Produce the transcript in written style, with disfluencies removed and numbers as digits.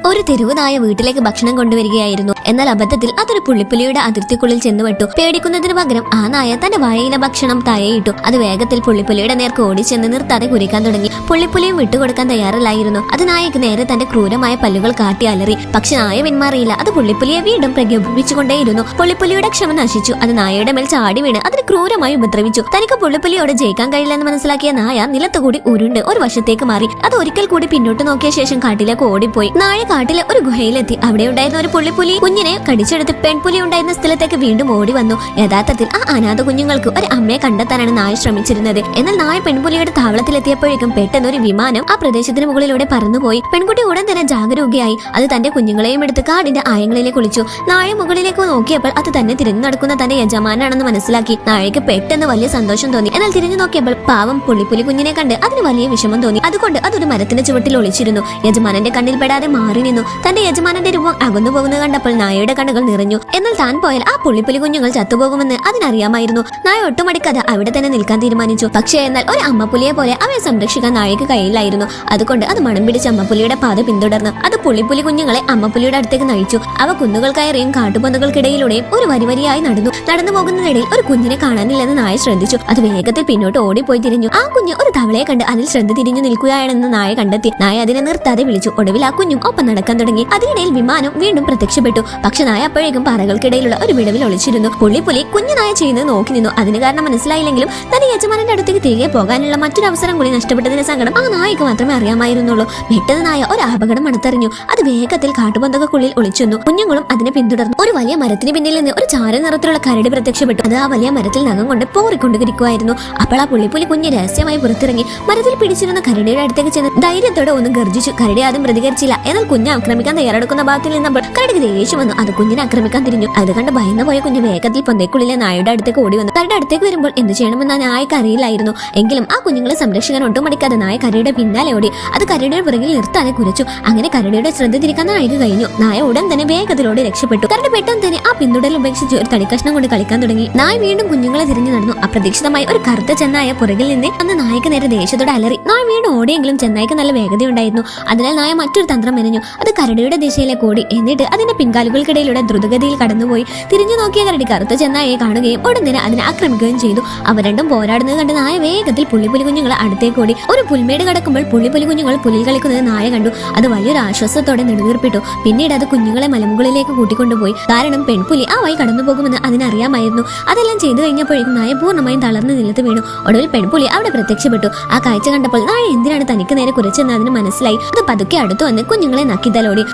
ഒരു തെരുവ് നായ വീട്ടിലേക്ക് ഭക്ഷണം കൊണ്ടുവരികയായിരുന്നു. എന്നാൽ അബദ്ധത്തിൽ അതൊരു പുള്ളിപ്പുലിയുടെ അതിർത്തിക്കുള്ളിൽ ചെന്നുവിട്ടു. പേടിക്കുന്നതിന് പകരം ആ നായ തന്റെ വായയിലെ ഭക്ഷണം താഴെയിട്ടു. അത് വേഗത്തിൽ പുള്ളിപ്പുലിയുടെ നേർക്ക് ഓടിച്ചെന്ന് നിർത്താതെ കുരയ്ക്കാൻ തുടങ്ങി. പുള്ളിപ്പുലിയും വിട്ടുകൊടുക്കാൻ തയ്യാറല്ലായിരുന്നു. അത് നായക്ക് നേരെ തന്റെ ക്രൂരമായ പല്ലുകൾ കാട്ടി അലറി. പക്ഷെ നായ പിന്മാറിയില്ല. അത് പുള്ളിപ്പുലിയെ വീണ്ടും പ്രകോപിപ്പിച്ചുകൊണ്ടേയിരുന്നു. പുള്ളിപ്പുലിയുടെ ക്ഷമ നശിച്ചു. അത് നായയുടെ മേൽ ചാടി വീണ് അതിന് ക്രൂരമായി ഉപദ്രവിച്ചു. തനിക്ക് പുള്ളിപ്പുലിയോട് ജയിക്കാൻ കഴിയില്ലെന്ന് മനസ്സിലാക്കിയ നായ നിലത്തുകൂടി ഉരുണ്ട് ഒരു വശത്തേക്ക് മാറി. അത് ഒരിക്കൽ കൂടി പിന്നോട്ട് നോക്കിയ ശേഷം കാട്ടിലേക്ക് ഓടിപ്പോയി. നായ കാട്ടിലെ ഒരു ഗുഹയിലെത്തി. അവിടെ ഉണ്ടായിരുന്ന ഒരു പുള്ളിപ്പുലി കുഞ്ഞിനെ കടിച്ചെടുത്ത് പെൺപുലി ഉണ്ടായിരുന്ന സ്ഥലത്തേക്ക് വീണ്ടും ഓടി വന്നു. യഥാർത്ഥത്തിൽ ആ അനാഥ കുഞ്ഞുങ്ങൾക്ക് ഒരു അമ്മയെ കണ്ടെത്താനാണ് നായ ശ്രമിച്ചിരുന്നത്. എന്നാൽ നായ പെൺപുലിയുടെ താവളത്തിലെത്തിയപ്പോഴേക്കും പെട്ടെന്ന് ഒരു വിമാനം ആ പ്രദേശത്തിന് മുകളിലൂടെ പറന്നുപോയി. പെൺകുട്ടി ഉടൻ തന്നെ ജാഗരൂകയായി. അത് തന്റെ കുഞ്ഞുങ്ങളെയും എടുത്ത് കാടിന്റെ ആയങ്ങളിലേക്ക് ഒളിച്ചു. നായ മുകളിലേക്ക് നോക്കിയപ്പോൾ അത് തന്നെ തിരിഞ്ഞു നടക്കുന്ന തന്റെ യജമാനാണെന്ന് മനസ്സിലാക്കി. നായക്ക് പെട്ടെന്ന് വലിയ സന്തോഷം തോന്നി. എന്നാൽ തിരിഞ്ഞു നോക്കിയപ്പോൾ പാവം പുള്ളിപ്പുലി കുഞ്ഞിനെ കണ്ട് അതിന് വലിയ വിഷമം തോന്നി. അതുകൊണ്ട് അതൊരു മരത്തിന്റെ ചുവട്ടിൽ ഒളിച്ചിരുന്നു. യജമാനന്റെ കണ്ണിൽ പെടാതെ മാറി നിന്നു. തന്റെ യജമാനന്റെ രൂപം അകന്നു പോകുന്നത് കണ്ടപ്പോൾ നായയുടെ കണ്ണുകൾ നിറഞ്ഞു. എന്നാൽ താൻ പോയാൽ ആ പുള്ളിപ്പുലി കുഞ്ഞുങ്ങൾ ചത്തുപോകുമെന്ന് അതിനറിയാമായിരുന്നു. നായ ഒട്ടുമടിക്കാതെ അവിടെ തന്നെ നിൽക്കാൻ തീരുമാനിച്ചു. പക്ഷേ എന്നാൽ ഒരു അമ്മപ്പുലിയെ പോലെ അവയെ സംരക്ഷിക്കാൻ നായക്ക് കഴിയില്ലായിരുന്നു. അതുകൊണ്ട് അത് മണം പിടിച്ച് അമ്മപ്പുലിയുടെ പാത പിന്തുടർന്നു. അത് പുള്ളിപ്പുലി കുഞ്ഞുങ്ങളെ അമ്മപ്പുലിയുടെ അടുത്തേക്ക് നയിച്ചു. അവ കുന്നുകൾ കയറിയും കാട്ടുപൊന്തകൾക്കിടയിലൂടെയും ഒരു വരിവരിയായി നടന്നു പോകുന്നതിനിടയിൽ ഒരു കുഞ്ഞിനെ കാണാനില്ലെന്ന് നായ ശ്രദ്ധിച്ചു. അത് വേഗത്തിൽ പിന്നോട്ട് ഓടിപ്പോയി തിരിഞ്ഞു. ആ കുഞ്ഞ് ഒരു തവളയെ കണ്ട് അതിൽ ശ്രദ്ധ തിരിഞ്ഞു നിൽക്കുകയാണെന്ന് നായ കണ്ടെത്തി. നായ അതിനെ നിർത്താതെ വിളിച്ചു. ഒടുവിൽ ആ കുഞ്ഞും ഒപ്പം നടക്കാൻ തുടങ്ങി. അതിനിടയിൽ വിമാനം വീണ്ടും പ്രത്യക്ഷപ്പെട്ടു. പക്ഷെ നായ അപ്പോഴേക്കും പാറകൾക്കിടയിലുള്ള ഒരു വിടവിൽ ഒളിച്ചിരുന്നു. പുള്ളിപ്പുലി കുഞ്ഞു നായ ചെയ്യുന്നത് നോക്കി നിന്നു. അതിന് കാരണം മനസ്സിലായില്ലെങ്കിലും തന്റെ യജമാനന്റെ അടുത്തേക്ക് തിരികെ പോകാനുള്ള മറ്റൊരു അവസരം കൂടി നഷ്ടപ്പെട്ടതിന്റെ സങ്കടം ആ നായക്ക് മാത്രമേ അറിയാമായിരുന്നുള്ളൂ. പെട്ടെന്ന് നായ ഒരു അപകടം മണത്തറിഞ്ഞു. അത് വേഗത്തിൽ കാട്ടുപൊന്തകൾക്കുള്ളിൽ ഒളിച്ചെന്നു. കുഞ്ഞുങ്ങളും അതിനെ പിന്തുടർന്നു. ഒരു വലിയ മരത്തിന് പിന്നിൽ നിന്ന് ഒരു ചാര നിറത്തിലുള്ള കരടി പ്രത്യക്ഷപ്പെട്ടു. അത് ആ വലിയ മരത്തിൽ നഖം കൊണ്ട് പോറിക്കൊണ്ടിരിക്കുവായിരുന്നു. അപ്പോൾ ആ പുള്ളിപ്പുലി കുഞ്ഞ് രഹസ്യമായി പുറത്തിറങ്ങി മരത്തിൽ പിടിച്ചിരുന്ന കരടിയുടെ അടുത്തേക്ക് ചെന്ന് ധൈര്യത്തോടെ ഒന്ന് ഗർജിച്ചു. കരടി ആദ്യം പ്രതികരിച്ചില്ല. എന്നാൽ കുഞ്ഞ് ആക്രമിക്കാൻ തയ്യാറെടുക്കുന്ന ഭാഗത്തിൽ നിന്നപ്പോൾ കരടിക്ക് ദേഷ്യം വന്നു. അത് കുഞ്ഞിനെ ആക്രമിക്കാൻ തിരിഞ്ഞു. അത് കണ്ട് ഭയന്നു പോയ കുഞ്ഞ് വേഗത്തിൽ പൊന്തയ്ക്കുള്ളിലെ നായയുടെ അടുത്തേക്ക് ഓടി വന്നു. കരടി അടുത്തേക്ക് വരുമ്പോൾ എന്ത് ചെയ്യണമെന്ന് നായക്ക് അറിയില്ലായിരുന്നു. എങ്കിലും ആ കുഞ്ഞുങ്ങളെ സംരക്ഷിക്കാൻ ഒട്ടും മടിക്കാതെ നായ കരടിയുടെ പിന്നാലെ ഓടി. അത് കരടിയുടെ പുറകിൽ നിർത്താതെ കുരച്ചു. അങ്ങനെ കരടിയുടെ ശ്രദ്ധ തിരിക്കാൻ നായക്ക് കഴിഞ്ഞു. നായ ഉടൻ തന്നെ വേഗത്തിലോടെ രക്ഷപ്പെട്ടു. കരടി പെട്ടെന്ന് തന്നെ ആ പിന്തുടൽ ഉപേക്ഷിച്ച് ഒരു തടിക്കഷ്ണം കൊണ്ട് കളിക്കാൻ തുടങ്ങി. നായ വീണ്ടും കുഞ്ഞുങ്ങളെ തിരിഞ്ഞു നടന്നു. അപ്രതീക്ഷിതമായി ഒരു കറുത്ത ചെന്നായ പുറകിൽ നിന്ന് അന്ന് നായക്ക് നേരെ ദേഷ്യത്തോടെ അലറി. നായ വീണ്ടും ഓടിയെങ്കിലും ചെന്നായ്ക്ക് നല്ല വേഗതയുണ്ടായിരുന്നു. അതിനാൽ നായ മറ്റൊരു തന്ത്രം മെനഞ്ഞു. അത് കരടിയുടെ ദിശയിലേക്ക് ഓടി. എന്നിട്ട് അതിന്റെ പിൻകാലുകൾക്കിടയിലൂടെ ദ്രുതഗതിയിൽ കടന്നുപോയി. തിരിഞ്ഞു നോക്കിയ കരടി കറുത്ത ചെന്നായെ കാണുകയും ഉടൻ തന്നെ അതിനെ ആക്രമിക്കുകയും ചെയ്തു. അവ രണ്ടും പോരാടുന്നത് കണ്ട് നായ വേഗത്തിൽ പുള്ളിപ്പുലി കുഞ്ഞുങ്ങളെ അടുത്തേക്ക് ഓടി. ഒരു പുൽമേട് കടക്കുമ്പോൾ പുള്ളിപ്പുലി കുഞ്ഞുങ്ങൾ പുലിൽ കളിക്കുന്നത് നായ കണ്ടു. അത് വലിയൊരു ആശ്വാസത്തോടെ നെടുവീർപ്പിട്ടു. പിന്നീട് അത് കുഞ്ഞുങ്ങളെ മലമുകളിലേക്ക് കൂട്ടിക്കൊണ്ടുപോയി. കാരണം പെൺപുലി ആ വഴി കടന്നു പോകുമെന്ന് അതിനറിയാമായിരുന്നു. അതെല്ലാം ചെയ്തു കഴിഞ്ഞപ്പോഴേക്കും നായ പൂർണ്ണമായും തളർന്ന് നിലത്ത് വീണു. ഒടുവിൽ പെൺപുലി അവിടെ പ്രത്യക്ഷപ്പെട്ടു. ആ കാഴ്ച കണ്ടപ്പോൾ നായ എന്തിനാണ് തനിക്ക് നേരെ കുരച്ചെന്ന് അതിന് മനസ്സിലായി. അത് പതുക്കെ അടുത്തു വന്ന് കുഞ്ഞുങ്ങളെ നക്കിതലോടി.